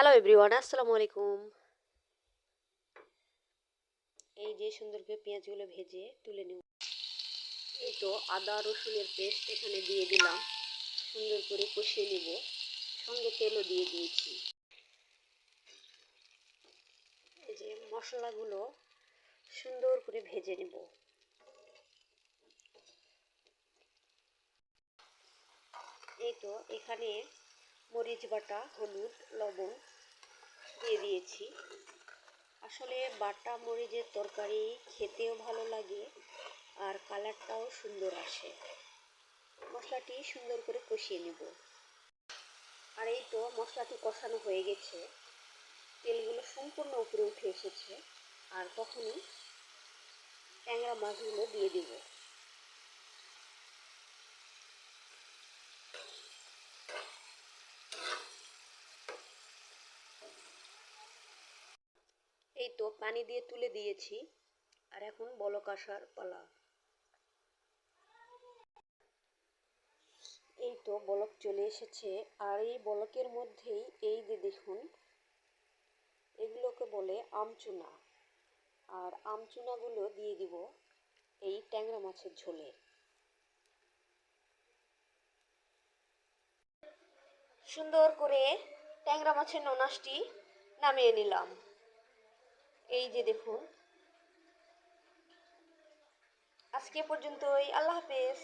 Hello everyone, আসসালামু আলাইকুম। এই যে সুন্দর করে পেঁয়াজগুলো ভেজে তুলে নেব। এই তো আদা রসুনের পেস্ট এখানে দিয়ে দিলাম, সুন্দর করে কষিয়ে নেব। সঙ্গে তেলও দিয়ে দিয়েছি। এই যে মশলাগুলো সুন্দর করে ভেজে নেব। এই তো এখানে মরিচ বাটা, হলুদ, লবণ দিয়ে দিয়েছি। আসলে বাটা মরিচের তরকারি খেতেও ভালো লাগে আর কালারটাও সুন্দর আসে। মশলাটি সুন্দর করে কষিয়ে নেব। আর এই তো মশলাটি কষানো হয়ে গেছে, তেলগুলো সম্পূর্ণ উপরে উঠে এসেছে। আর তখনই ট্যাংরা মাছগুলো দিয়ে দিব। এই তো পানি দিয়ে তুলে দিয়েছি, আর এখন বলক আসার পালা। এই তো বলক চলে এসেছে, আর এই বলকের মধ্যেই এই যে দেখুন, এগুলোকে বলে আমচুনা। আর আমচুনাগুলো দিয়ে দিব এই ট্যাংরা মাছের ঝোলে। সুন্দর করে ট্যাংরা মাছের নোনাসটি নামিয়ে নিলাম। এই যে দেখুন, আজকে পর্যন্তই। আল্লাহ হাফেজ।